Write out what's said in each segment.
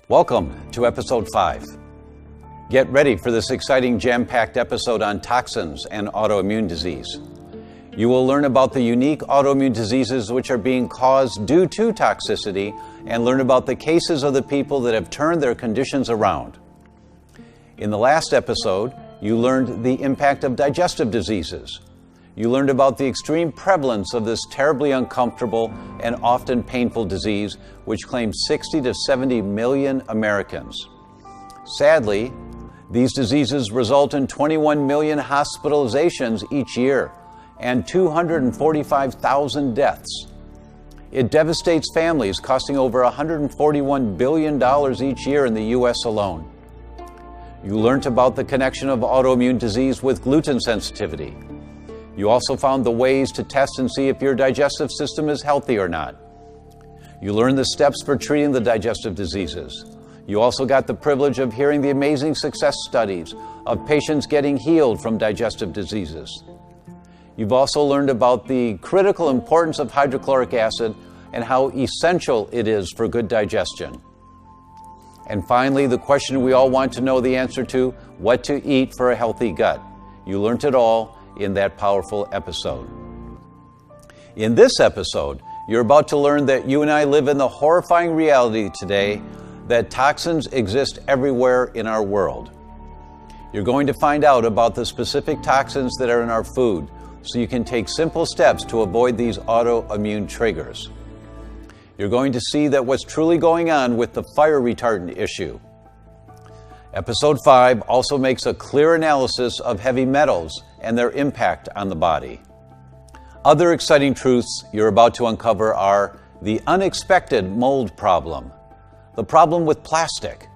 Welcome to Episode 5. Get ready for this exciting jam-packed episode on toxins and autoimmune disease. You will learn about the unique autoimmune diseases which are being caused due to toxicity and learn about the cases of the people that have turned their conditions around. In the last episode, you learned the impact of digestive diseases. You learned about the extreme prevalence of this terribly uncomfortable and often painful disease, which claims 60 to 70 million Americans. Sadly, these diseases result in 21 million hospitalizations each year and 245,000 deaths. It devastates families, costing over $141 billion each year in the U.S. alone. You learned about the connection of autoimmune disease with gluten sensitivity. You also found the ways to test and see if your digestive system is healthy or not. You learned the steps for treating the digestive diseases. You also got the privilege of hearing the amazing success studies of patients getting healed from digestive diseases. You've also learned about the critical importance of hydrochloric acid and how essential it is for good digestion. And finally, the question we all want to know the answer to, what to eat for a healthy gut. You learned it all in that powerful episode. In this episode, you're about to learn that you and I live in the horrifying reality today that toxins exist everywhere in our world. You're going to find out about the specific toxins that are in our food so you can take simple steps to avoid these autoimmune triggers. You're going to see that what's truly going on with the fire retardant issue. Episode 5 also makes a clear analysis of heavy metals and their impact on the body. Other exciting truths you're about to uncover are the unexpected mold problem, the problem with plastic,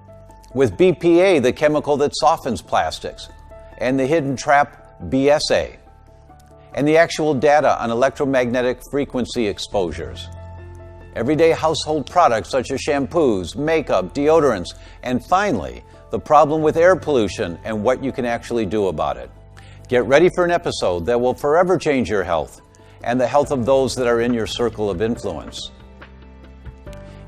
with BPA, the chemical that softens plastics, and the hidden trap BSA, and the actual data on electromagnetic frequency exposures. Everyday household products such as shampoos, makeup, deodorants, and finally, the problem with air pollution and what you can actually do about it. Get ready for an episode that will forever change your health and the health of those that are in your circle of influence.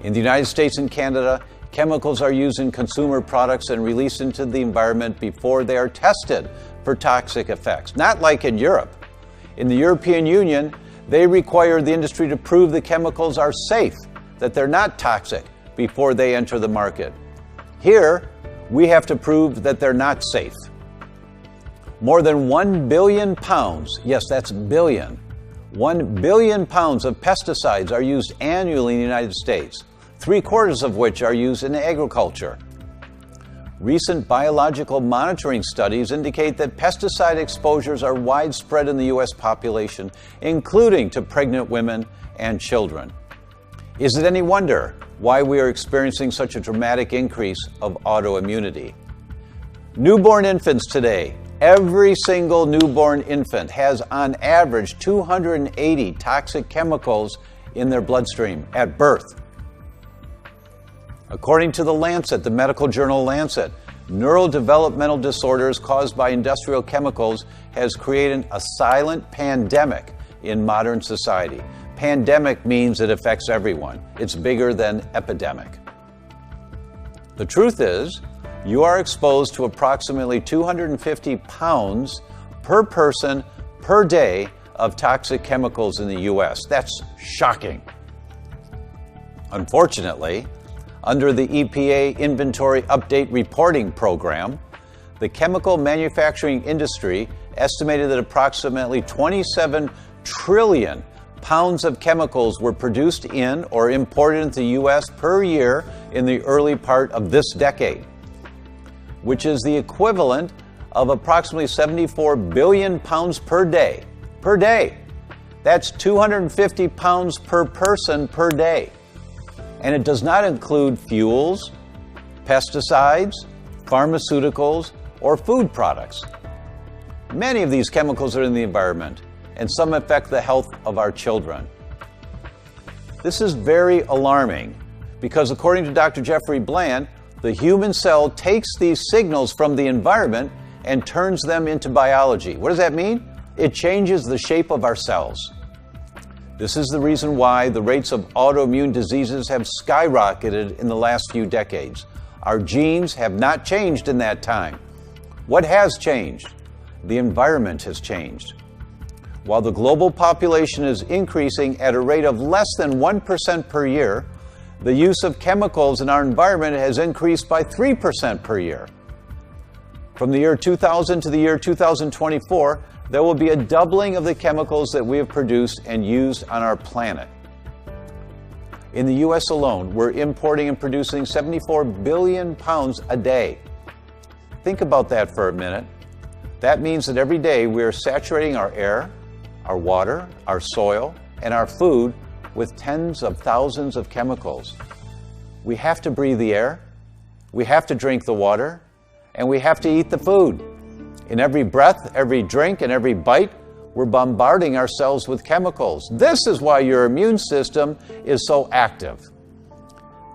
In the United States and Canada, chemicals are used in consumer products and released into the environment before they are tested for toxic effects, not like in Europe. In the European Union, they require the industry to prove the chemicals are safe, that they're not toxic, before they enter the market. Here, we have to prove that they're not safe. More than 1 billion pounds, yes, that's billion, 1 billion pounds of pesticides are used annually in the United States, 3/4 of which are used in agriculture. Recent biological monitoring studies indicate that pesticide exposures are widespread in the U.S. population, including to pregnant women and children. Is it any wonder why we are experiencing such a dramatic increase of autoimmunity? Newborn infants today, every single newborn infant has on average 280 toxic chemicals in their bloodstream at birth. According to the Lancet, the medical journal Lancet, neurodevelopmental disorders caused by industrial chemicals has created a silent pandemic in modern society. Pandemic means it affects everyone. It's bigger than epidemic. The truth is, you are exposed to approximately 250 pounds per person per day of toxic chemicals in the U.S. That's shocking. Unfortunately, under the EPA Inventory Update Reporting Program, the chemical manufacturing industry estimated that approximately 27 trillion pounds of chemicals were produced in or imported into the U.S. per year in the early part of this decade, which is the equivalent of approximately 74 billion pounds per day. Per day. That's 250 pounds per person per day. And it does not include fuels, pesticides, pharmaceuticals, or food products. Many of these chemicals are in the environment, and some affect the health of our children. This is very alarming because according to Dr. Jeffrey Bland, the human cell takes these signals from the environment and turns them into biology. What does that mean? It changes the shape of our cells. This is the reason why the rates of autoimmune diseases have skyrocketed in the last few decades. Our genes have not changed in that time. What has changed? The environment has changed. While the global population is increasing at a rate of less than 1% per year, the use of chemicals in our environment has increased by 3% per year. From the year 2000 to the year 2024, there will be a doubling of the chemicals that we have produced and used on our planet. In the U.S. alone, we're importing and producing 74 billion pounds a day. Think about that for a minute. That means that every day we are saturating our air, our water, our soil, and our food with tens of thousands of chemicals. We have to breathe the air, we have to drink the water, and we have to eat the food. In every breath, every drink, and every bite, we're bombarding ourselves with chemicals. This is why your immune system is so active.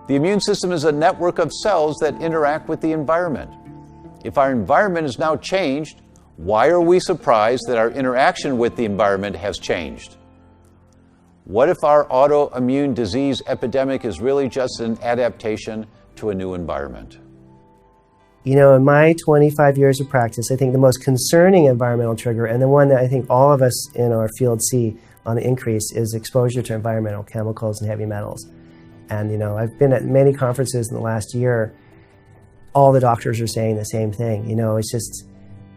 The immune system is a network of cells that interact with the environment. If our environment is now changed, why are we surprised that our interaction with the environment has changed? What if our autoimmune disease epidemic is really just an adaptation to a new environment? You know, in my 25 years of practice, I think the most concerning environmental trigger, and the one that I think all of us in our field see on the increase, is exposure to environmental chemicals and heavy metals. And, you know, I've been at many conferences in the last year. All the doctors are saying the same thing. You know, it's just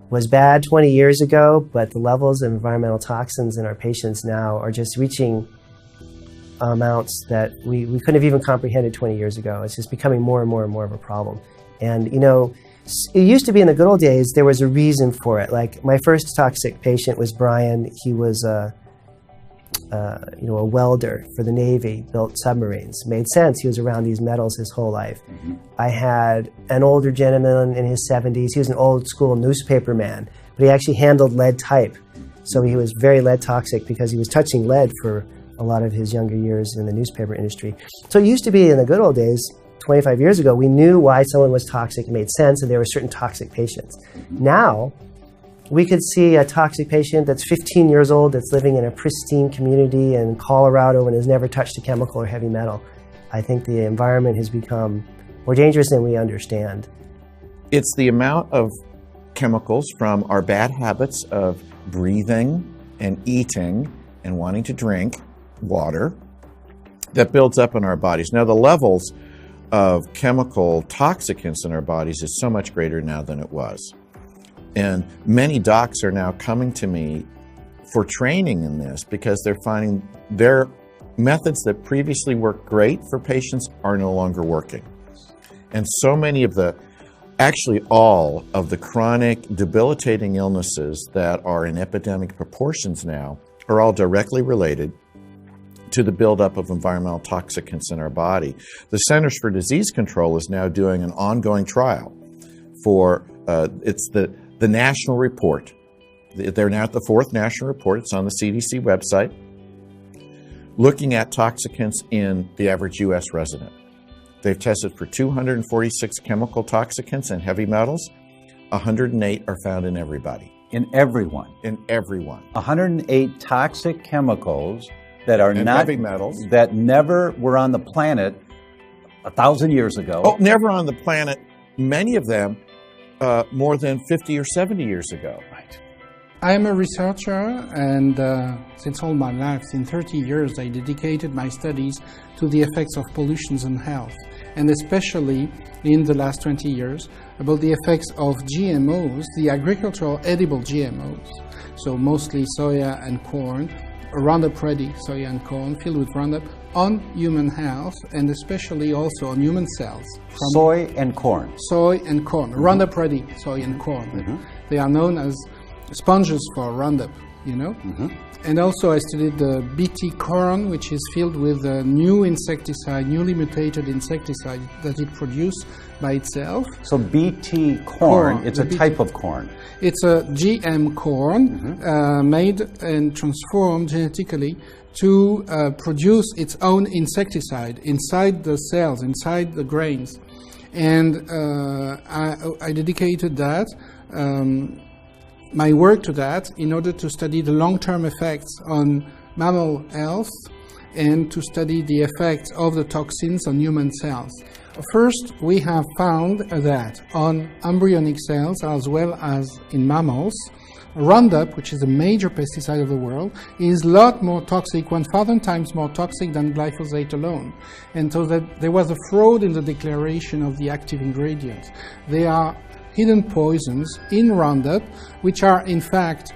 was bad 20 years ago, but the levels of environmental toxins in our patients now are just reaching amounts that we couldn't have even comprehended 20 years ago. It's just becoming more and more and more of a problem. And, you know, it used to be in the good old days, there was a reason for it. Like, my first toxic patient was Brian. He was a welder for the Navy, built submarines. Made sense. He was around these metals his whole life. Mm-hmm. I had an older gentleman in his 70s. He was an old school newspaper man, but he actually handled lead type. So he was very lead toxic because he was touching lead for a lot of his younger years in the newspaper industry. So it used to be in the good old days, 25 years ago, we knew why someone was toxic. It made sense, and there were certain toxic patients. Now, we could see a toxic patient that's 15 years old that's living in a pristine community in Colorado and has never touched a chemical or heavy metal. I think the environment has become more dangerous than we understand. It's the amount of chemicals from our bad habits of breathing and eating and wanting to drink water that builds up in our bodies. Now, the levels of chemical toxicants in our bodies is so much greater now than it was. And many docs are now coming to me for training in this because they're finding their methods that previously worked great for patients are no longer working. And so many of actually all of the chronic debilitating illnesses that are in epidemic proportions now are all directly related to the buildup of environmental toxicants in our body. The Centers for Disease Control is now doing an ongoing trial for, it's the national report. They're now at the 4th national report. It's on the CDC website, looking at toxicants in the average U.S. resident. They've tested for 246 chemical toxicants and heavy metals. 108 are found in everybody. In everyone? In everyone. 108 toxic chemicals that are and not heavy metals that never were on the planet 1,000 years ago. Oh, never on the planet. Many of them more than 50 or 70 years ago. Right. I am a researcher, and since all my life, in 30 years, I dedicated my studies to the effects of pollutions on health, and especially in the last 20 years, about the effects of GMOs, the agricultural edible GMOs, so mostly soya and corn, Roundup Ready soya and corn filled with Roundup, on human health, and especially also on human cells. Soy and corn. Soy and corn. Mm-hmm. Roundup Ready soy and corn. Mm-hmm. They are known as sponges for Roundup, you know. Mm-hmm. And also I studied the BT corn, which is filled with a new insecticide, newly mutated insecticide that it produced by itself. So BT corn, it's a type of corn. It's a GM corn made and transformed genetically to produce its own insecticide inside the cells, inside the grains. And I dedicated that, my work to that, in order to study the long-term effects on mammal health and to study the effects of the toxins on human cells. First, we have found that on embryonic cells as well as in mammals, Roundup, which is a major pesticide of the world, is a lot more toxic, 1,000 times more toxic than glyphosate alone. And so that there was a fraud in the declaration of the active ingredients. They are hidden poisons in Roundup, which are in fact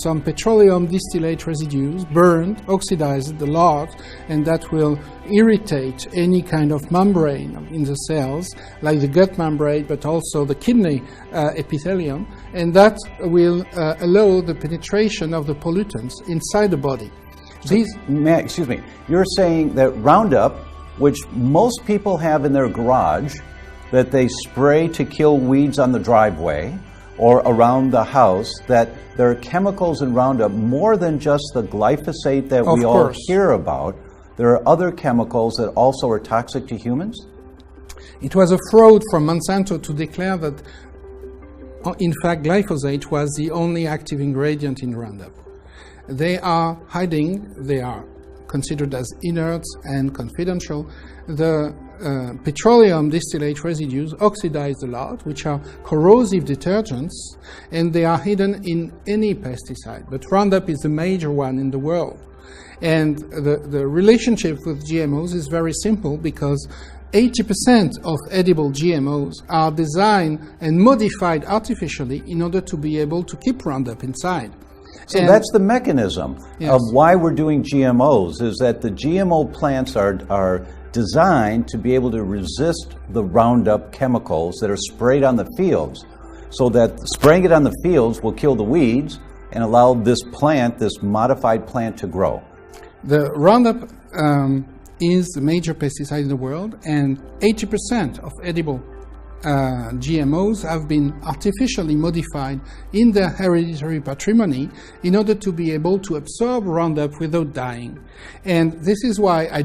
some petroleum distillate residues burned, oxidized a lot, and that will irritate any kind of membrane in the cells, like the gut membrane, but also the kidney epithelium, and that will allow the penetration of the pollutants inside the body. Excuse me, you're saying that Roundup, which most people have in their garage, that they spray to kill weeds on the driveway or around the house, that there are chemicals in Roundup more than just the glyphosate that we all hear about. There are other chemicals that also are toxic to humans? It was a fraud from Monsanto to declare that, in fact, glyphosate was the only active ingredient in Roundup. They are hiding, they are considered as inert and confidential. The petroleum distillate residues oxidize a lot, which are corrosive detergents, and they are hidden in any pesticide. But Roundup is the major one in the world. And the relationship with GMOs is very simple, because 80% of edible GMOs are designed and modified artificially in order to be able to keep Roundup inside. So that's the mechanism of why we're doing GMOs, is that the GMO plants are designed to be able to resist the Roundup chemicals that are sprayed on the fields, so that spraying it on the fields will kill the weeds and allow this plant, this modified plant, to grow. The Roundup is the major pesticide in the world, and 80% of edible GMOs have been artificially modified in their hereditary patrimony in order to be able to absorb Roundup without dying. And this is why I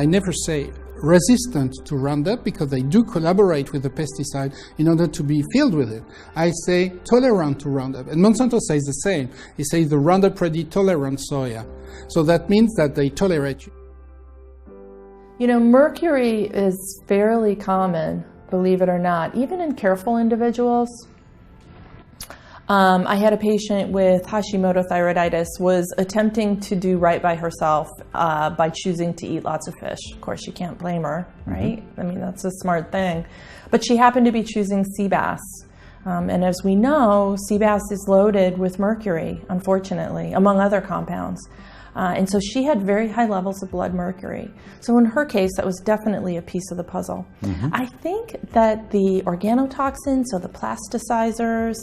never say resistant to Roundup, because they do collaborate with the pesticide in order to be filled with it. I say tolerant to Roundup, and Monsanto says the same. He says the Roundup Ready tolerant soya. So that means that they tolerate. You know, mercury is fairly common, believe it or not, even in careful individuals. I had a patient with Hashimoto thyroiditis, was attempting to do right by herself by choosing to eat lots of fish. Of course, you can't blame her, right? I mean, that's a smart thing. But she happened to be choosing sea bass. And as we know, sea bass is loaded with mercury, unfortunately, among other compounds. And so she had very high levels of blood mercury. So in her case, that was definitely a piece of the puzzle. I think that the organotoxins, so the plasticizers,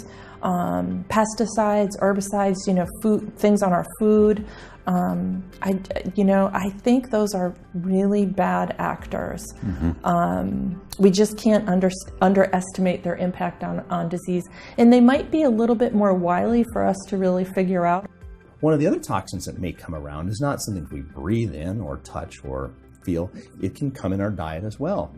pesticides, herbicides, food, things on our food, I think those are really bad actors. We just can't underestimate their impact on disease. And they might be a little bit more wily for us to really figure out. One of the other toxins that may come around is not something we breathe in or touch or feel. It can come in our diet as well.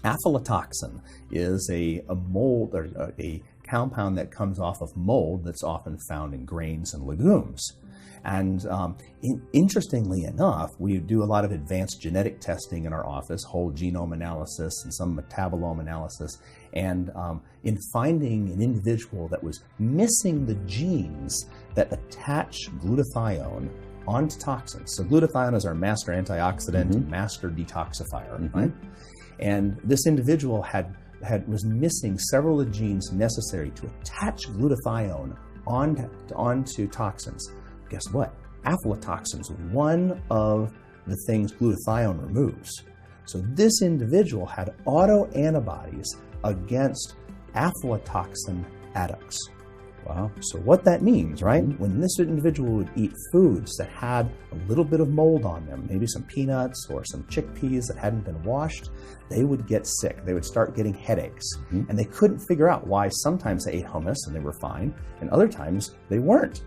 Aflatoxin is a mold, or a compound that comes off of mold that's often found in grains and legumes. And interestingly enough, we do a lot of advanced genetic testing in our office, whole genome analysis and some metabolome analysis. And in finding an individual that was missing the genes that attach glutathione onto toxins. So glutathione is our master antioxidant and master detoxifier, right? And this individual was missing several of the genes necessary to attach glutathione onto toxins. Guess what? Aflatoxin is one of the things glutathione removes. So this individual had autoantibodies against aflatoxin adducts. Wow. So what that means, right? When this individual would eat foods that had a little bit of mold on them, maybe some peanuts or some chickpeas that hadn't been washed, they would get sick. They would start getting headaches. And they couldn't figure out why sometimes they ate hummus and they were fine, and other times they weren't.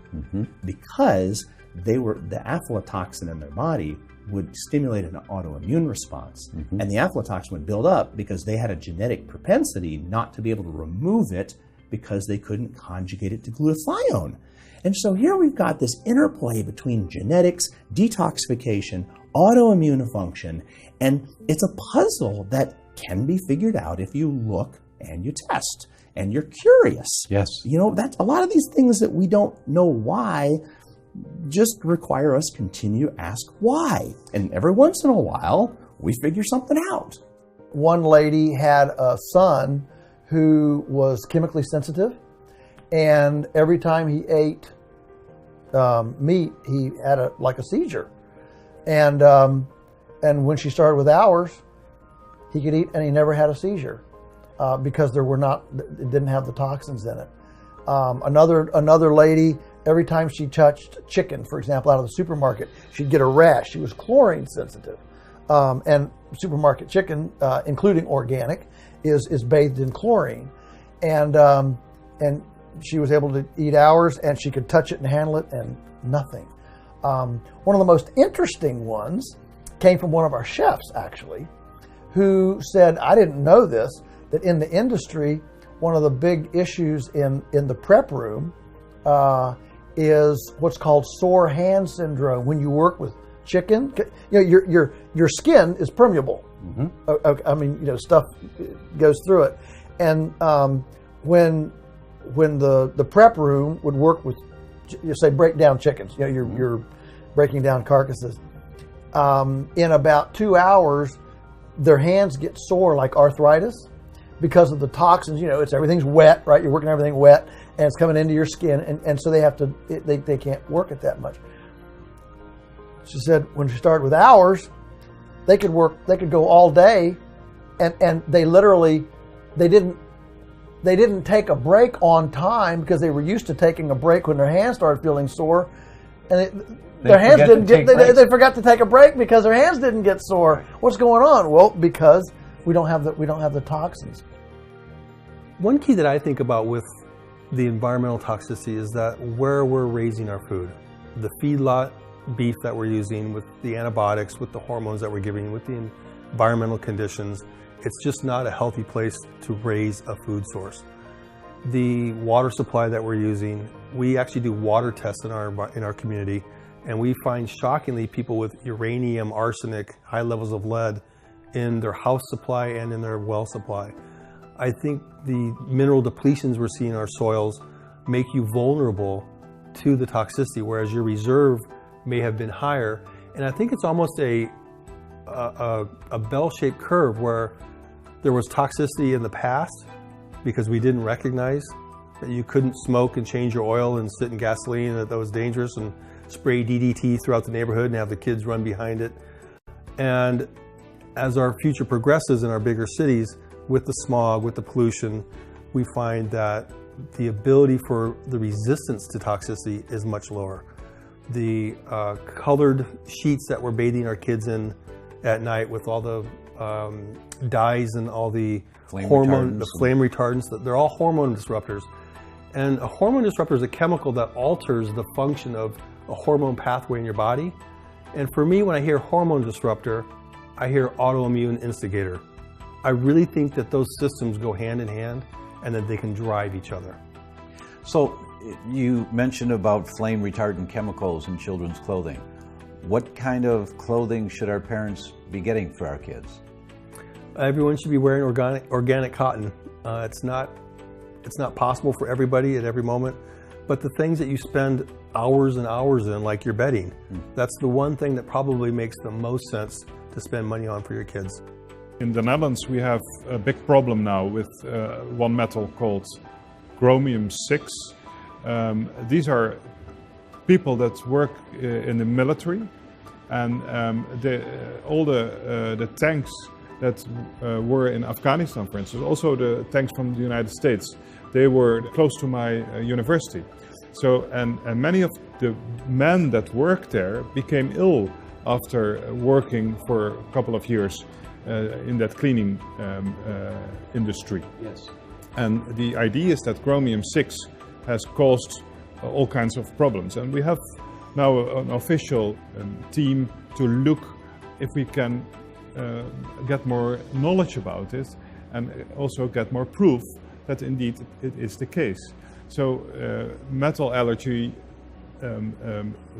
Because the aflatoxin in their body would stimulate an autoimmune response. And the aflatoxin would build up because they had a genetic propensity not to be able to remove it because they couldn't conjugate it to glutathione. And so here we've got this interplay between genetics, detoxification, autoimmune function, and it's a puzzle that can be figured out if you look and you test and you're curious. Yes. You know, that's a lot of these things that we don't know why just require us to continue to ask why. And every once in a while, we figure something out. One lady had a son who was chemically sensitive, and every time he ate meat, he had a seizure. And when she started with ours, he could eat and he never had a seizure because it didn't have the toxins in it. Another lady, every time she touched chicken, for example, out of the supermarket, she'd get a rash. She was chlorine sensitive. And supermarket chicken, including organic, is bathed in chlorine. And she was able to eat ours, and she could touch it and handle it, and nothing. One of the most interesting ones came from one of our chefs, actually, who said, I didn't know this, that in the industry, one of the big issues in the prep room is what's called sore hand syndrome. When you work with chicken, your skin is permeable. Mm-hmm. I mean, stuff goes through it. And when the prep room would work with, say, break down chickens, you're breaking down carcasses. In about 2 hours, their hands get sore like arthritis because of the toxins. Everything's wet, right? You're working everything wet, and it's coming into your skin, and so they can't work it that much. She said when she started with ours, they could go all day, and they didn't take a break on time because they were used to taking a break when their hands started feeling sore, and they forgot to take a break because their hands didn't get sore. What's going on? Well, because we don't have the toxins. One key that I think about with the environmental toxicity is that where we're raising our food, the feedlot beef that we're using, with the antibiotics, with the hormones that we're giving, with the environmental conditions, it's just not a healthy place to raise a food source. The water supply that we're using, we actually do water tests in our community, and we find shockingly people with uranium, arsenic, high levels of lead in their house supply and in their well supply. I think the mineral depletions we're seeing in our soils make you vulnerable to the toxicity, whereas your reserve may have been higher. And I think it's almost a bell-shaped curve where there was toxicity in the past because we didn't recognize that you couldn't smoke and change your oil and sit in gasoline, that was dangerous, and spray DDT throughout the neighborhood and have the kids run behind it. And as our future progresses in our bigger cities, with the smog, with the pollution, we find that the ability for the resistance to toxicity is much lower. The colored sheets that we're bathing our kids in at night with all the dyes and all the flame retardants, they're all hormone disruptors. And a hormone disruptor is a chemical that alters the function of a hormone pathway in your body. And for me, when I hear hormone disruptor, I hear autoimmune instigator. I really think that those systems go hand in hand and that they can drive each other. So you mentioned about flame retardant chemicals in children's clothing. What kind of clothing should our parents be getting for our kids? Everyone should be wearing organic cotton. It's not possible for everybody at every moment, but the things that you spend hours and hours in, like your bedding, that's the one thing that probably makes the most sense to spend money on for your kids. In the Netherlands, we have a big problem now with one metal called chromium-6. These are people that work in the military, and all the tanks that were in Afghanistan, for instance, also the tanks from the United States, they were close to my university. So, and many of the men that worked there became ill after working for a couple of years in that cleaning industry. Yes. And the idea is that chromium-6 has caused all kinds of problems. And we have now an official team to look if we can get more knowledge about it and also get more proof that indeed it is the case. So metal allergy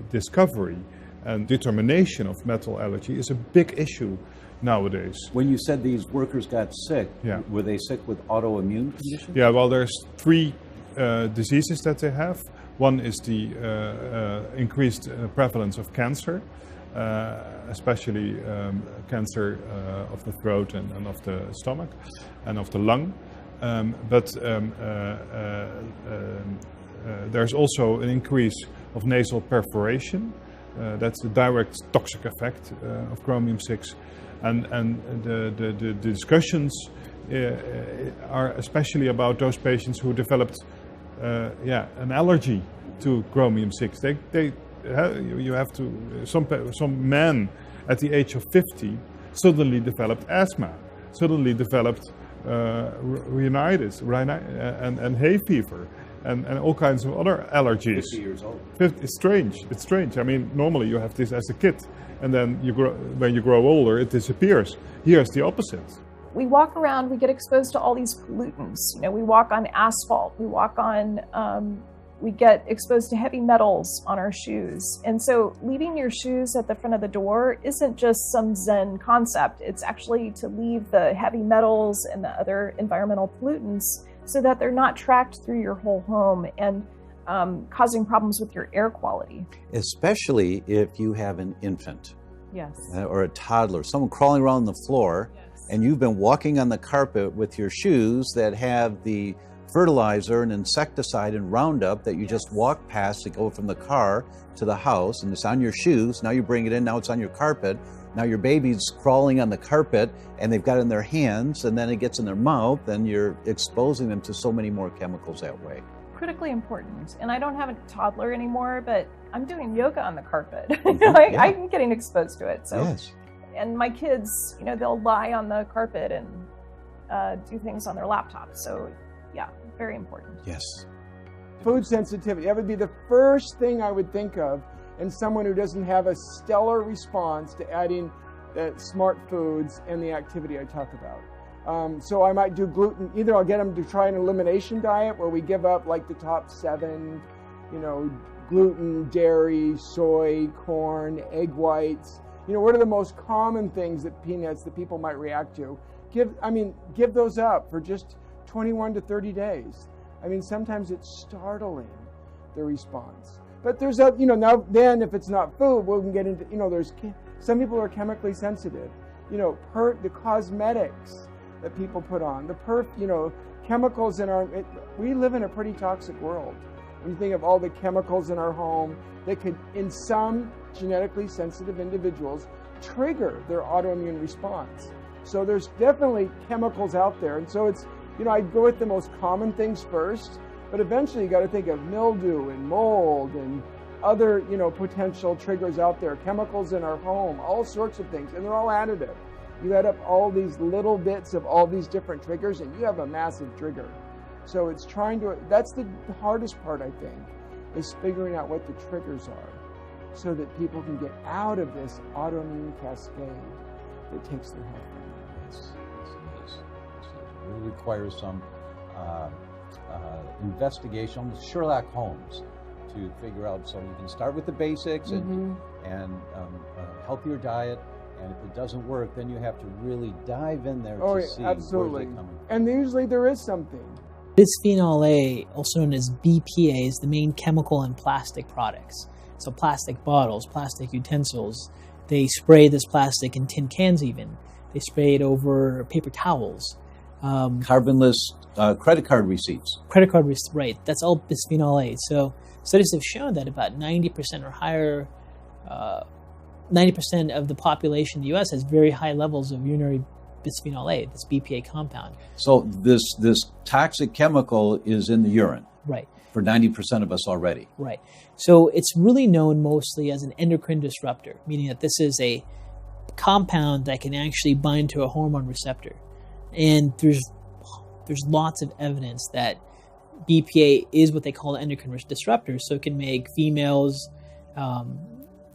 discovery and determination of metal allergy is a big issue nowadays. When you said these workers got sick, Yeah. were they sick with autoimmune conditions? Yeah, well, there's three diseases that they have. One is the increased prevalence of cancer, especially cancer of the throat and of the stomach and of the lung. But there's also an increase of nasal perforation. That's the direct toxic effect of chromium-6. And the discussions are especially about those patients who developed an allergy to chromium-6. You have to, some men at the age of 50 suddenly developed asthma, suddenly developed rhinitis and hay fever, and all kinds of other allergies. 50 years old. It's strange. It's strange. I mean, normally you have this as a kid, and then when you grow older, it disappears. Here's the opposite. We walk around, we get exposed to all these pollutants. You know, we walk on asphalt, we get exposed to heavy metals on our shoes. And so leaving your shoes at the front of the door isn't just some Zen concept. It's actually to leave the heavy metals and the other environmental pollutants so that they're not tracked through your whole home and causing problems with your air quality. Especially if you have an infant. Yes. Or a toddler, someone crawling around the floor, and you've been walking on the carpet with your shoes that have the fertilizer and insecticide and Roundup that you just walk past to go from the car to the house, and it's on your shoes. Now you bring it in, now it's on your carpet. Now your baby's crawling on the carpet and they've got it in their hands, and then it gets in their mouth, and you're exposing them to so many more chemicals that way. Critically important. And I don't have a toddler anymore, but I'm doing yoga on the carpet. I'm getting exposed to it. So. Yes. And my kids, you know, they'll lie on the carpet and do things on their laptops. So, yeah, very important. Yes. Food sensitivity, that would be the first thing I would think of in someone who doesn't have a stellar response to adding the smart foods and the activity I talk about. So I might do gluten. Either I'll get them to try an elimination diet where we give up like the top 7, you know, gluten, dairy, soy, corn, egg whites. You know, what are the most common things that peanuts that people might react to? Give those up for just 21 to 30 days. I mean, sometimes it's startling, the response. But there's a, you know, now then if it's not food, we can get into, you know, there's, some people are chemically sensitive. You know, the cosmetics that people put on, you know, chemicals in we live in a pretty toxic world. When you think of all the chemicals in our home that could, in some genetically sensitive individuals, trigger their autoimmune response. So there's definitely chemicals out there. And so it's, you know, I'd go with the most common things first, but eventually you got to think of mildew and mold and other, you know, potential triggers out there, chemicals in our home, all sorts of things, and they're all additive. You add up all these little bits of all these different triggers and you have a massive trigger. So it's that's the hardest part, I think, is figuring out what the triggers are so that people can get out of this autoimmune cascade that takes their health down. It really requires some investigation, Sherlock Holmes, to figure out. So you can start with the basics and healthier diet, and if it doesn't work, then you have to really dive in there to see absolutely. where they're coming from. And usually there is something. Bisphenol A, also known as BPA, is the main chemical in plastic products. So plastic bottles, plastic utensils, they spray this plastic in tin cans even. They spray it over paper towels. Carbonless credit card receipts. Credit card receipts, right. That's all bisphenol A. So studies have shown that about 90% or higher, 90% of the population in the U.S. has very high levels of urinary bisphenol A, this BPA compound. So this toxic chemical is in the urine. Right. For 90% of us already. Right. So it's really known mostly as an endocrine disruptor, meaning that this is a compound that can actually bind to a hormone receptor. And there's lots of evidence that BPA is what they call an endocrine disruptor, so it can make females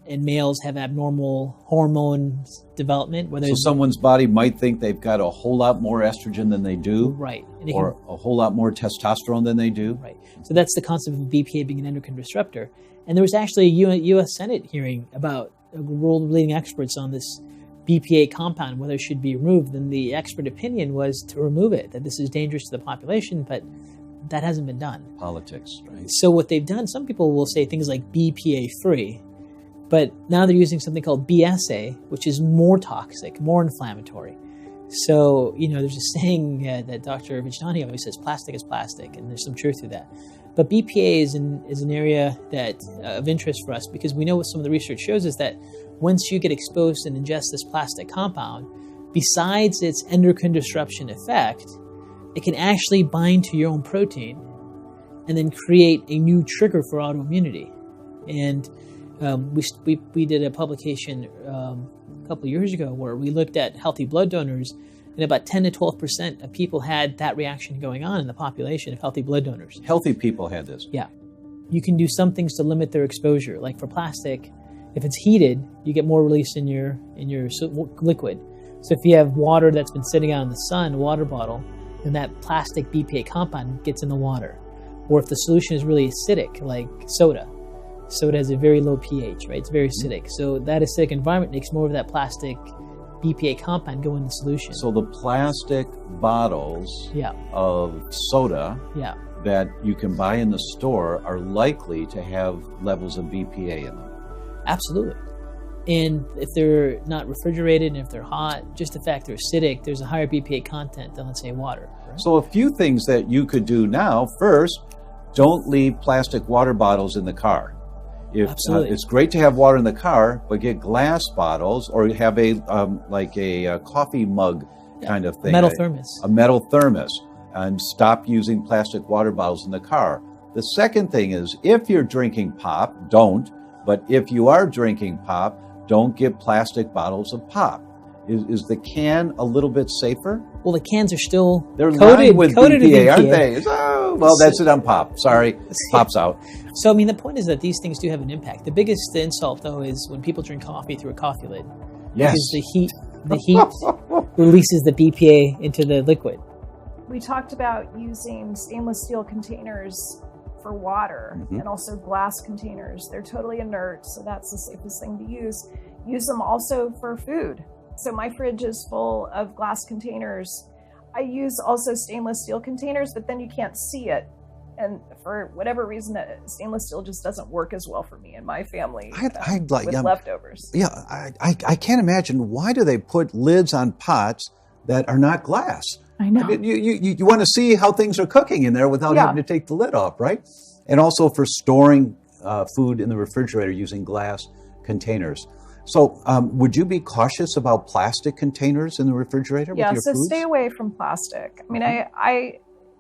and males have abnormal hormone development. So someone's body might think they've got a whole lot more estrogen than they do. Right. Or a whole lot more testosterone than they do. Right. So that's the concept of BPA being an endocrine disruptor. And there was actually a U.S. Senate hearing about world-leading experts on this BPA compound, whether it should be removed, then the expert opinion was to remove it, that this is dangerous to the population, but that hasn't been done. Politics, right? So what they've done, some people will say things like BPA-free, but now they're using something called BSA, which is more toxic, more inflammatory. So, there's a saying that Dr. Vijnani always says, plastic is plastic, and there's some truth to that. But BPA is an area that of interest for us because we know what some of the research shows is that once you get exposed and ingest this plastic compound, besides its endocrine disruption effect, it can actually bind to your own protein and then create a new trigger for autoimmunity. And we did a publication a couple of years ago where we looked at healthy blood donors, and about 10 to 12% of people had that reaction going on in the population of healthy blood donors. Healthy people had this? Yeah. You can do some things to limit their exposure. Like for plastic, if it's heated, you get more release in your liquid. So if you have water that's been sitting out in the sun, a water bottle, then that plastic BPA compound gets in the water. Or if the solution is really acidic, like soda. Soda has a very low pH, right? It's very acidic. So that acidic environment makes more of that plastic BPA compound go in the solution. So the plastic bottles of soda that you can buy in the store are likely to have levels of BPA in them. Absolutely. And if they're not refrigerated and if they're hot, just the fact they're acidic, there's a higher BPA content than, let's say, water. Right? So a few things that you could do now. First, don't leave plastic water bottles in the car. Absolutely. It's great to have water in the car, but get glass bottles or have a coffee mug kind of thing. Metal thermos. A metal thermos. And stop using plastic water bottles in the car. The second thing is, if you're drinking pop, don't. But if you are drinking pop, don't get plastic bottles of pop. Is the can a little bit safer? Well, the cans are still coated with BPA, aren't they? Oh, well, that's it on pop. Sorry, pop's out. So, I mean, the point is that these things do have an impact. The biggest insult, though, is when people drink coffee through a coffee lid. Yes. Because the heat releases the BPA into the liquid. We talked about using stainless steel containers for water and also glass containers. They're totally inert, so that's the safest thing to use. Use them also for food. So my fridge is full of glass containers. I use also stainless steel containers, but then you can't see it. And for whatever reason, stainless steel just doesn't work as well for me and my family with leftovers. Yeah, I can't imagine, why do they put lids on pots that are not glass? I know. I mean, you want to see how things are cooking in there without having to take the lid off, right? And also for storing food in the refrigerator using glass containers. So would you be cautious about plastic containers in the refrigerator with your foods? Stay away from plastic. I mean,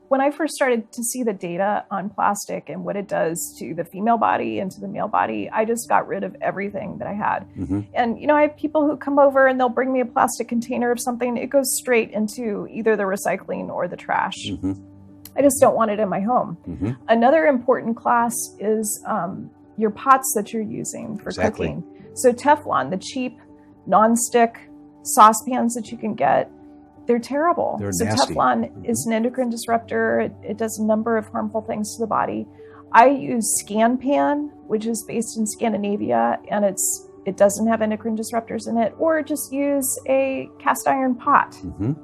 when I first started to see the data on plastic and what it does to the female body and to the male body, I just got rid of everything that I had. And, I have people who come over and they'll bring me a plastic container of something. It goes straight into either the recycling or the trash. I just don't want it in my home. Another important class is your pots that you're using for cooking. So Teflon, the cheap non-stick saucepans that you can get, they're terrible. They're so nasty. Teflon is an endocrine disruptor. It does a number of harmful things to the body. I use ScanPan, which is based in Scandinavia, and it doesn't have endocrine disruptors in it. Or just use a cast iron pot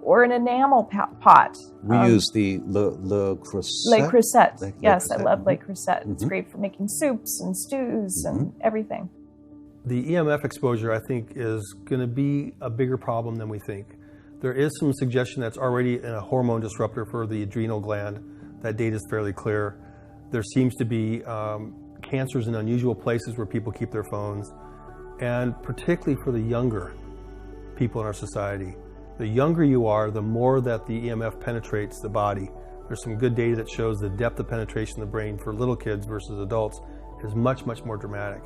or an enamel pot. We use the Le Creuset. Le Creuset. Yes, I love Le Creuset. It's great for making soups and stews and everything. The EMF exposure, I think, is going to be a bigger problem than we think. There is some suggestion that's already a hormone disruptor for the adrenal gland. That data is fairly clear. There seems to be cancers in unusual places where people keep their phones, and particularly for the younger people in our society. The younger you are, the more that the EMF penetrates the body. There's some good data that shows the depth of penetration in the brain for little kids versus adults is much, much more dramatic.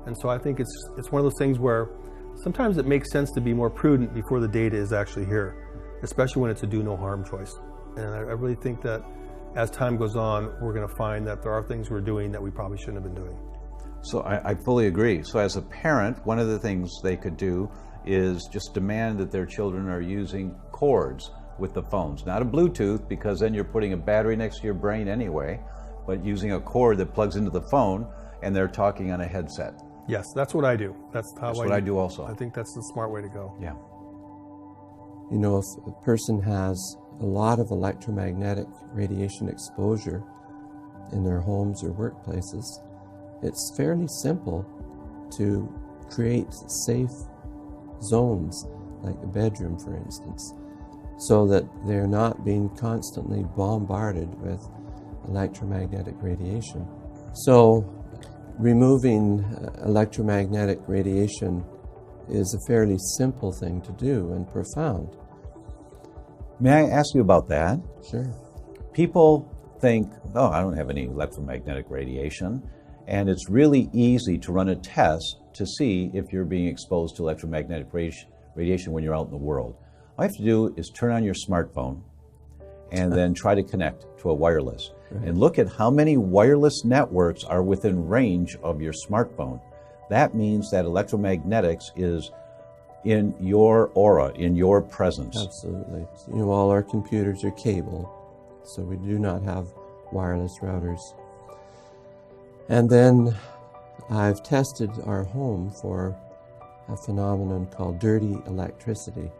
And so I think it's one of those things where sometimes it makes sense to be more prudent before the data is actually here, especially when it's a do no harm choice. And I really think that as time goes on, we're going to find that there are things we're doing that we probably shouldn't have been doing. So I fully agree. So as a parent, one of the things they could do is just demand that their children are using cords with the phones. Not a Bluetooth, because then you're putting a battery next to your brain anyway, but using a cord that plugs into the phone and they're talking on a headset. Yes, that's what I do. That's what I do also. I think that's the smart way to go. Yeah. You know, if a person has a lot of electromagnetic radiation exposure in their homes or workplaces, it's fairly simple to create safe zones, like a bedroom, for instance, so that they're not being constantly bombarded with electromagnetic radiation. So removing electromagnetic radiation is a fairly simple thing to do and profound. May I ask you about that? Sure. People think, oh, I don't have any electromagnetic radiation, and it's really easy to run a test to see if you're being exposed to electromagnetic radiation when you're out in the world. All you have to do is turn on your smartphone and then try to connect to a wireless. Right. And look at how many wireless networks are within range of your smartphone. That means that electromagnetics is in your aura, in your presence. Absolutely. You know, all our computers are cable, so we do not have wireless routers. And then I've tested our home for a phenomenon called dirty electricity.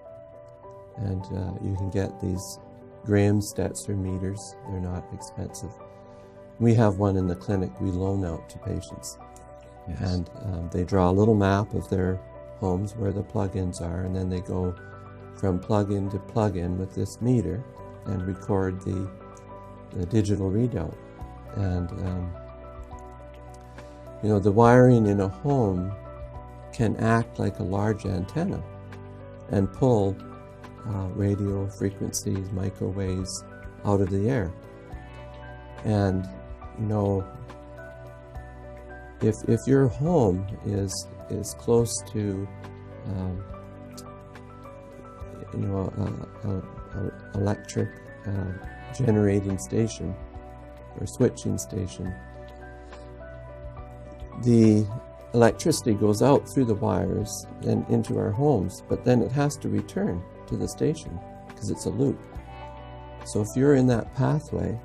And you can get these Graham-Stetzer meters. They're not expensive. We have one in the clinic we loan out to patients. Yes. And they draw a little map of their homes where the plug-ins are, and then they go from plug-in to plug-in with this meter and record the digital readout. And you know, the wiring in a home can act like a large antenna and pull radio frequencies, microwaves out of the air. And you know, if your home is close to you know, a electric generating station or switching station, the electricity goes out through the wires and into our homes, but then it has to return to the station because it's a loop. So if you're in that pathway,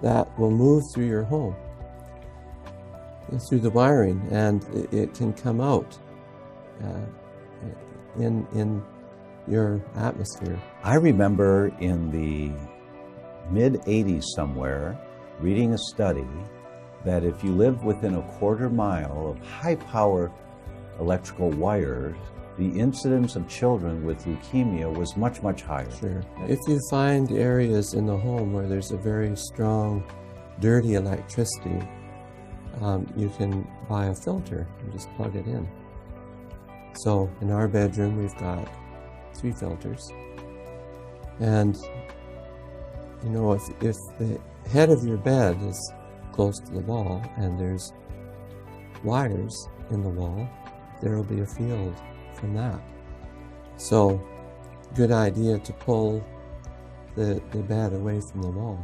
that will move through your home, through the wiring, and it can come out in your atmosphere. I remember in the mid-'80s somewhere reading a study that if you lived within a quarter mile of high-power electrical wires, the incidence of children with leukemia was much, much higher. Sure. If you find areas in the home where there's a very strong, dirty electricity, you can buy a filter and just plug it in. So in our bedroom, we've got 3 filters. And, you know, if the head of your bed is close to the wall and there's wires in the wall, there will be a field from that. So, good idea to pull the bed away from the wall.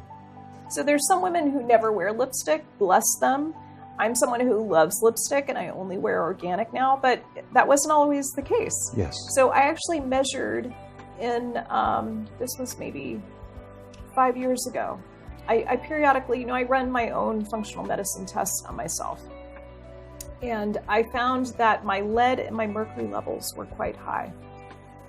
So there's some women who never wear lipstick, bless them. I'm someone who loves lipstick and I only wear organic now, but that wasn't always the case. Yes. So I actually measured in, this was maybe 5 years ago. I periodically, you know, I run my own functional medicine tests on myself. And I found that my lead and my mercury levels were quite high.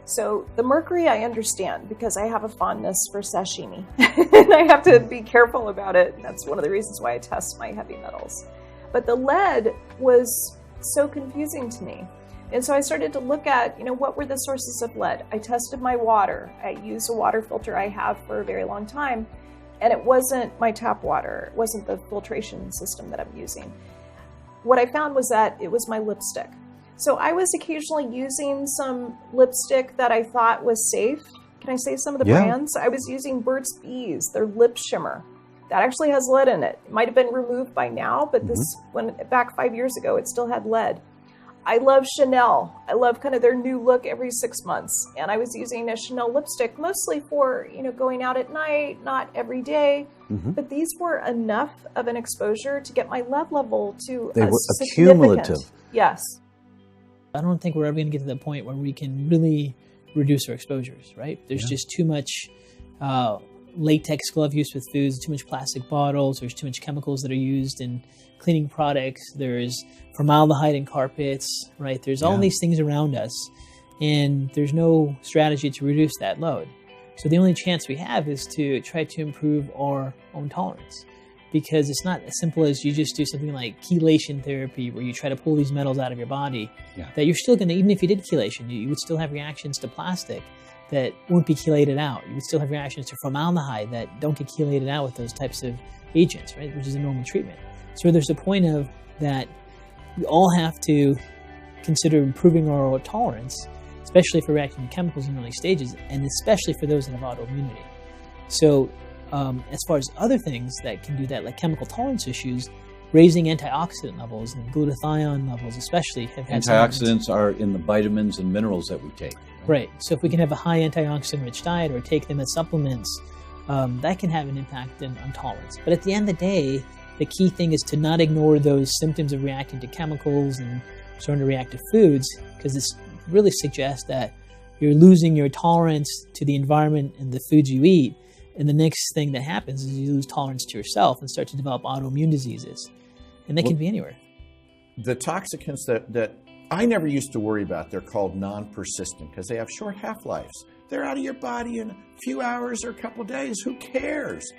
So the mercury I understand because I have a fondness for sashimi and I have to be careful about it. And that's one of the reasons why I test my heavy metals. But the lead was so confusing to me. And so I started to look at, you know, what were the sources of lead? I tested my water. I use a water filter I have for a very long time. And it wasn't my tap water. It wasn't the filtration system that I'm using. What I found was that it was my lipstick. So I was occasionally using some lipstick that I thought was safe. Can I say some of the brands? I was using Burt's Bees, their lip shimmer. That actually has lead in it. It might have been removed by now, but this, when back 5 years ago, it still had lead. I love Chanel. I love kind of their new look every 6 months. And I was using a Chanel lipstick mostly for, you know, going out at night, not every day. But these were enough of an exposure to get my lead level to they were accumulative. Yes. I don't think we're ever going to get to the point where we can really reduce our exposures, right? There's just too much latex glove use with foods, too much plastic bottles, there's too much chemicals that are used in cleaning products, there's formaldehyde in carpets, right? There's all these things around us, and there's no strategy to reduce that load. So the only chance we have is to try to improve our own tolerance, because it's not as simple as you just do something like chelation therapy where you try to pull these metals out of your body, that you're still going to, even if you did chelation, you would still have reactions to plastic that won't be chelated out. You would still have reactions to formaldehyde that don't get chelated out with those types of agents, right, which is a normal treatment. So there's a point of that we all have to consider improving our tolerance, especially for reacting to chemicals in early stages, and especially for those that have autoimmunity. So as far as other things that can do that, like chemical tolerance issues, raising antioxidant levels and glutathione levels especially have had Antioxidants are in the vitamins and minerals that we take. Right. So if we can have a high antioxidant-rich diet or take them as supplements, that can have an impact on tolerance. But at the end of the day, the key thing is to not ignore those symptoms of reacting to chemicals and starting to react to foods, because this really suggests that you're losing your tolerance to the environment and the foods you eat. And the next thing that happens is you lose tolerance to yourself and start to develop autoimmune diseases. And that can be anywhere. The toxicants that I never used to worry about, they're called non-persistent because they have short half-lives. They're out of your body in a few hours or a couple of days. Who cares?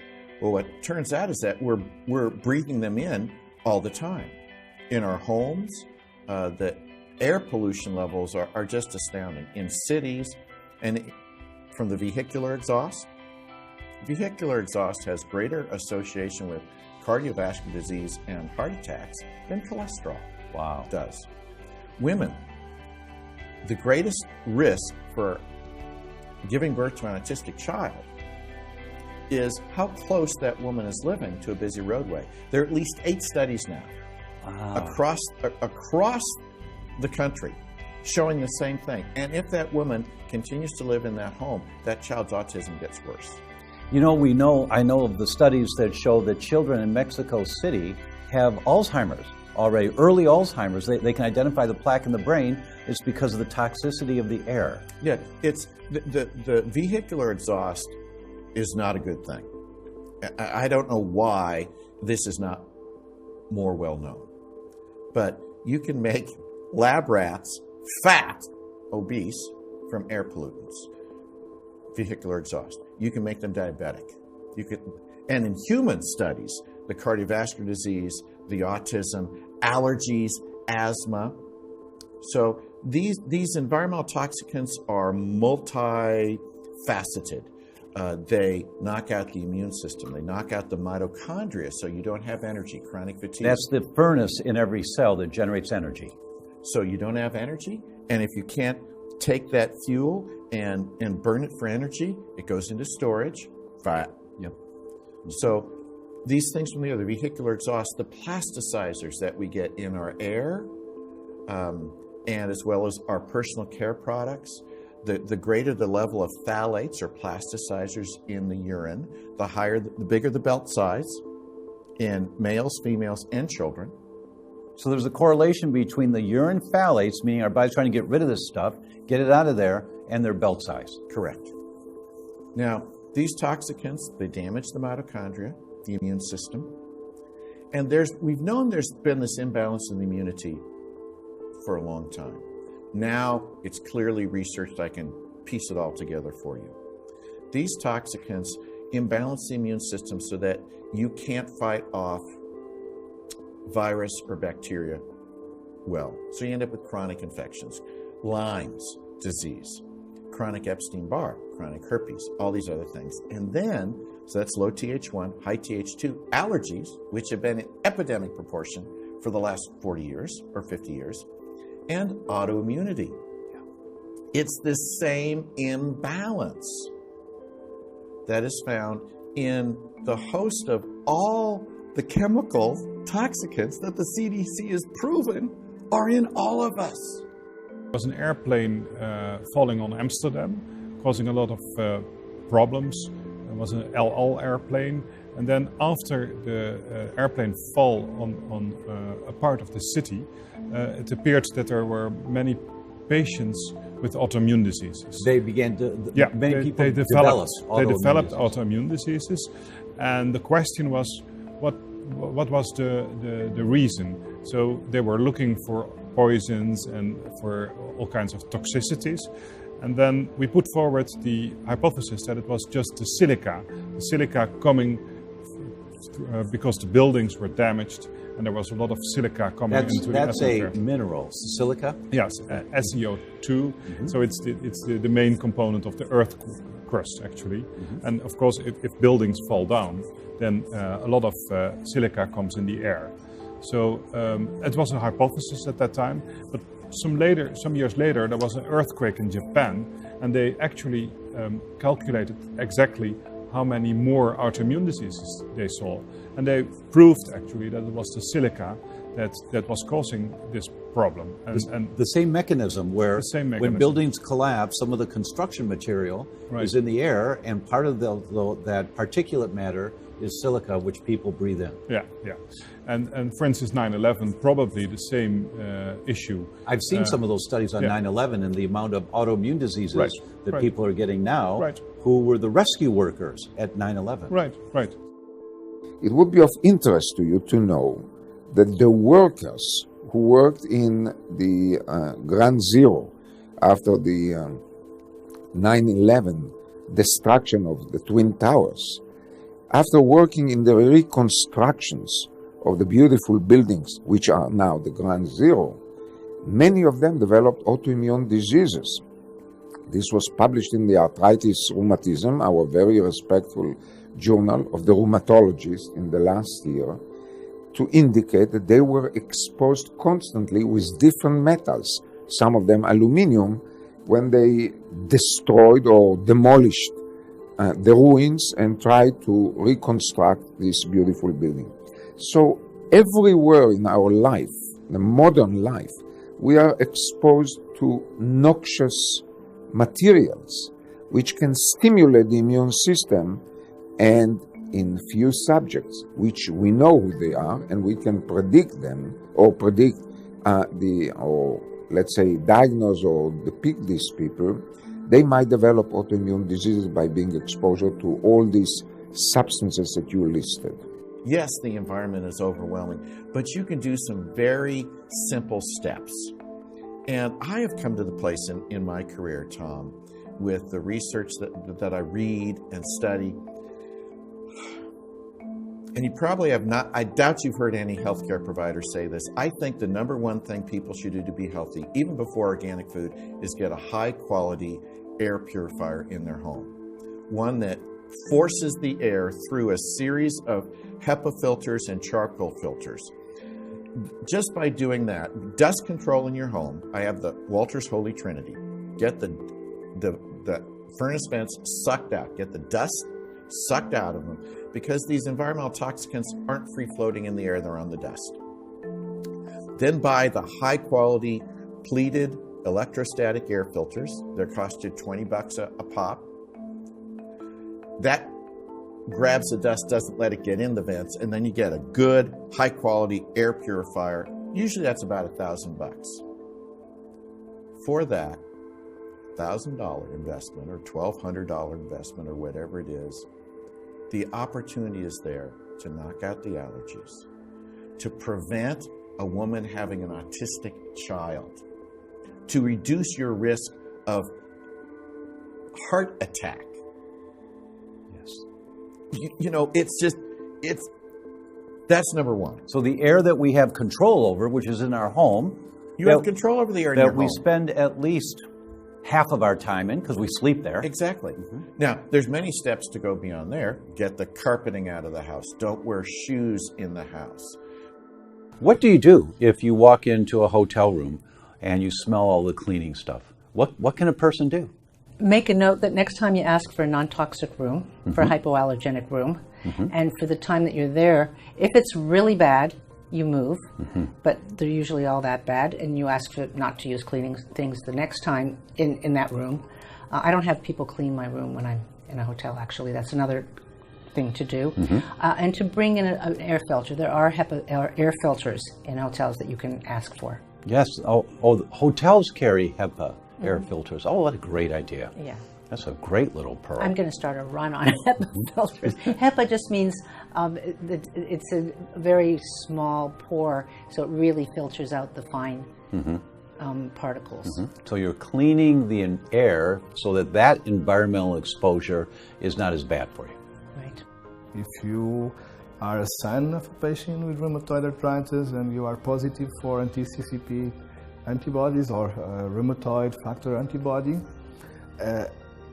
Well, what turns out is that we're breathing them in all the time. In our homes, the air pollution levels are just astounding. In cities, and from the vehicular exhaust. Vehicular exhaust has greater association with cardiovascular disease and heart attacks than cholesterol does. Women, the greatest risk for giving birth to an autistic child is how close that woman is living to a busy roadway. There are at least 8 studies now across the country showing the same thing. And if that woman continues to live in that home, that child's autism gets worse. You know, I know of the studies that show that children in Mexico City have Alzheimer's already, early Alzheimer's. They can identify the plaque in the brain. It's because of the toxicity of the air. Yeah, it's the vehicular exhaust is not a good thing. I don't know why this is not more well known. But you can make lab rats fat, obese, from air pollutants, vehicular exhaust. You can make them diabetic. And in human studies, the cardiovascular disease, the autism, allergies, asthma. So these environmental toxicants are multifaceted. They knock out the immune system. They knock out the mitochondria, so you don't have energy, chronic fatigue. That's the furnace in every cell that generates energy. So you don't have energy, and if you can't take that fuel and burn it for energy, it goes into storage, fat. Yep. So these things from the other, vehicular exhaust, the plasticizers that we get in our air, and as well as our personal care products, the greater the level of phthalates or plasticizers in the urine, the bigger the belt size in males, females, and children. So there's a correlation between the urine phthalates, meaning our body's trying to get rid of this stuff, get it out of there, and their belt size. Correct. Now, these toxicants, they damage the mitochondria, the immune system, and we've known there's been this imbalance in the immunity for a long time. Now it's clearly researched. I can piece it all together for you. These toxicants imbalance the immune system so that you can't fight off virus or bacteria well. So you end up with chronic infections, Lyme's disease, chronic Epstein-Barr, chronic herpes, all these other things. And then, so that's low Th1, high Th2, allergies, which have been in epidemic proportion for the last 40 years or 50 years, and autoimmunity. It's the same imbalance that is found in the host of all the chemical toxicants that the CDC has proven are in all of us. There was an airplane falling on Amsterdam, causing a lot of problems. It was an El Al airplane. And then after the airplane fell on a part of the city, it appeared that there were many patients with autoimmune diseases. They began to, many people they developed autoimmune diseases, and the question was, what was the reason? So they were looking for poisons and for all kinds of toxicities. And then we put forward the hypothesis that it was just the silica coming because the buildings were damaged and there was a lot of silica coming into the atmosphere. That's a mineral, silica? Yes, SeO2. So it's the main component of the Earth crust, actually. And of course, if buildings fall down, then a lot of silica comes in the air. So it was a hypothesis at that time, but some years later, there was an earthquake in Japan, and they actually calculated exactly how many more autoimmune diseases they saw. And they proved actually that it was the silica that was causing this problem. And the same mechanism where when buildings collapse, some of the construction material is in the air, and part of that particulate matter is silica, which people breathe in. Yeah. And for instance, 9/11, probably the same issue. I've seen some of those studies on 9/11 and the amount of autoimmune diseases that people are getting now who were the rescue workers at 9/11. Right. It would be of interest to you to know that the workers who worked in the Ground Zero after the 9/11 destruction of the Twin Towers, after working in the reconstructions of the beautiful buildings, which are now the Ground Zero, many of them developed autoimmune diseases. This was published in the Arthritis Rheumatism, our very respectful journal of the rheumatologists in the last year, to indicate that they were exposed constantly with different metals, some of them aluminium, when they destroyed or demolished the ruins and tried to reconstruct this beautiful building. So everywhere in our life, the modern life, we are exposed to noxious materials which can stimulate the immune system, and in few subjects, which we know who they are and we can predict them or predict let's say diagnose or depict these people, they might develop autoimmune diseases by being exposed to all these substances that you listed. Yes, the environment is overwhelming, but you can do some very simple steps. And I have come to the place in my career, Tom, with the research that I read and study. And you probably have not, I doubt you've heard any healthcare provider say this. I think the number one thing people should do to be healthy, even before organic food, is get a high quality air purifier in their home. One that forces the air through a series of HEPA filters and charcoal filters. Just by doing that, dust control in your home, I have the Walters Holy Trinity. Get the furnace vents sucked out. Get the dust sucked out of them, because these environmental toxicants aren't free floating in the air, they're on the dust. Then buy the high quality pleated electrostatic air filters. They cost you $20 a pop. That grabs the dust, doesn't let it get in the vents, and then you get a good high quality air purifier. Usually that's about $1,000. For that $1,000 investment or $1,200 investment or whatever it is, the opportunity is there to knock out the allergies, to prevent a woman having an autistic child, to reduce your risk of heart attack. Yes. You know, that's number one. So the air that we have control over, which is in our home, you have control over the air in your home. That we spend at least half of our time in, because we sleep there. Exactly. Now, there's many steps to go beyond there. Get the carpeting out of the house. Don't wear shoes in the house. What do you do if you walk into a hotel room and you smell all the cleaning stuff? What can a person do? Make a note that next time you ask for a non-toxic room, for a hypoallergenic room, and for the time that you're there, if it's really bad, you move, but they're usually all that bad, and you ask for not to use cleaning things the next time in that room. I don't have people clean my room when I'm in a hotel, actually. That's another thing to do. And to bring in an air filter. There are HEPA air filters in hotels that you can ask for. Yes. Oh, hotels carry HEPA air filters. Oh, what a great idea. Yeah. That's a great little pearl. I'm going to start a run on HEPA filters. HEPA just means it's a very small pore, so it really filters out the fine particles. So you're cleaning the air so that environmental exposure is not as bad for you. Right. If you are a son of a patient with rheumatoid arthritis and you are positive for anti-CCP antibodies or rheumatoid factor antibody,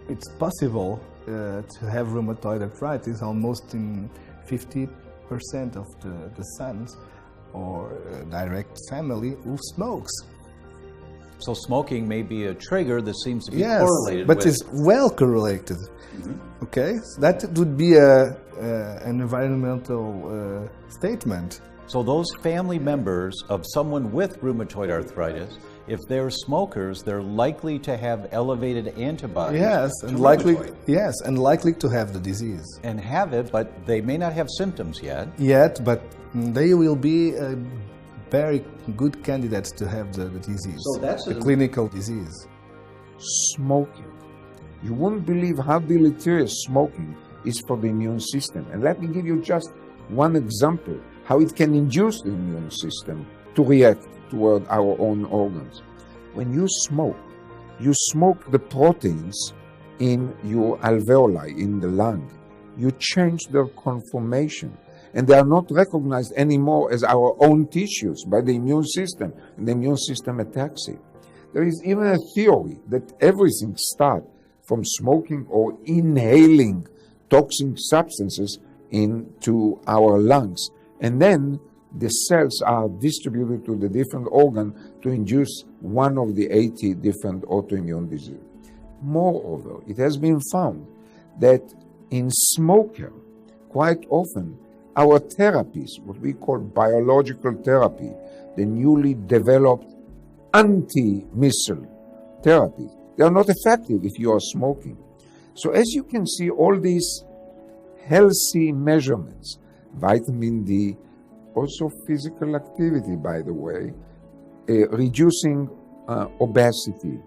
it's possible to have rheumatoid arthritis almost in 50% of the sons or direct family who smokes. So smoking may be a trigger that seems to be yes, correlated but with... it's well correlated. Okay, so that would be an environmental statement. So those family members of someone with rheumatoid arthritis, if they're smokers, they're likely to have elevated antibodies. Yes, and likely to have the disease. And have it, but they may not have symptoms yet. But they will be a very good candidates to have the disease. So that's a clinical disease. Smoking. You wouldn't believe how deleterious smoking is for the immune system. And let me give you just one example how it can induce the immune system to react toward our own organs. When you smoke the proteins in your alveoli, in the lung. You change their conformation, and they are not recognized anymore as our own tissues by the immune system, and the immune system attacks it. There is even a theory that everything starts from smoking or inhaling toxic substances into our lungs, and then the cells are distributed to the different organs to induce one of the 80 different autoimmune diseases. Moreover, it has been found that in smokers, quite often, our therapies, what we call biological therapy, the newly developed anti-missile therapies, they are not effective if you are smoking. So as you can see, all these healthy measurements, vitamin D, also physical activity, by the way, reducing obesity,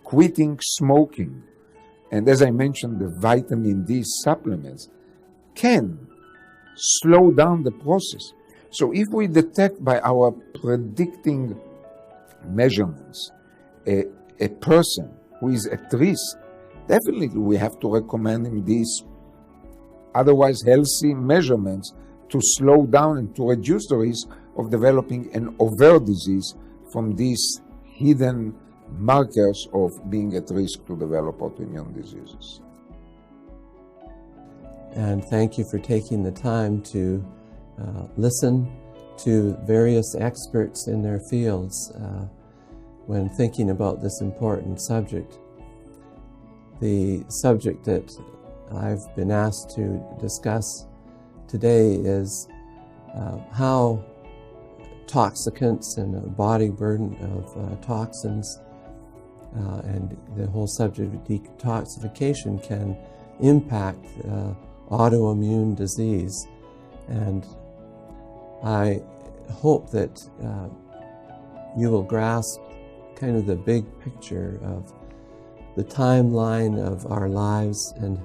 quitting smoking, and as I mentioned, the vitamin D supplements can slow down the process. So if we detect by our predicting measurements a person who is at risk, definitely we have to recommend him these otherwise healthy measurements to slow down and to reduce the risk of developing an overt disease from these hidden markers of being at risk to develop autoimmune diseases. And thank you for taking the time to listen to various experts in their fields when thinking about this important subject. The subject that I've been asked to discuss today is how toxicants and a body burden of toxins and the whole subject of detoxification can impact autoimmune disease. And I hope that you will grasp kind of the big picture of the timeline of our lives and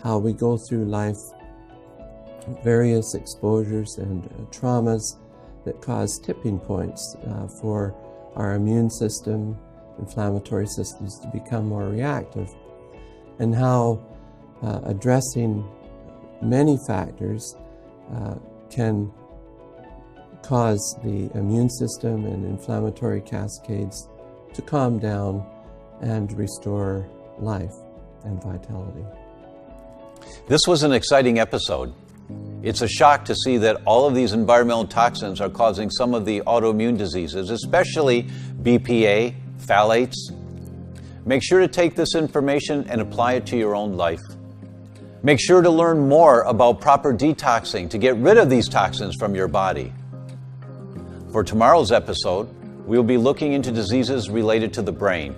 how we go through life, various exposures and traumas that cause tipping points for our immune system, inflammatory systems to become more reactive, and how addressing many factors can cause the immune system and inflammatory cascades to calm down and restore life and vitality. This was an exciting episode. It's a shock to see that all of these environmental toxins are causing some of the autoimmune diseases, especially BPA, phthalates. Make sure to take this information and apply it to your own life. Make sure to learn more about proper detoxing to get rid of these toxins from your body. For tomorrow's episode, we'll be looking into diseases related to the brain.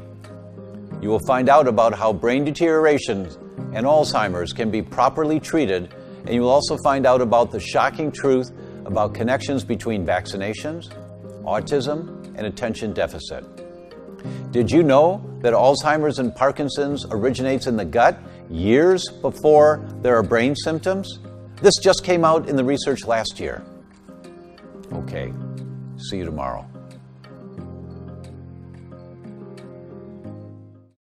You will find out about how brain deterioration and Alzheimer's can be properly treated, and you will also find out about the shocking truth about connections between vaccinations, autism, and attention deficit. Did you know that Alzheimer's and Parkinson's originates in the gut years before there are brain symptoms? This just came out in the research last year. Okay, see you tomorrow.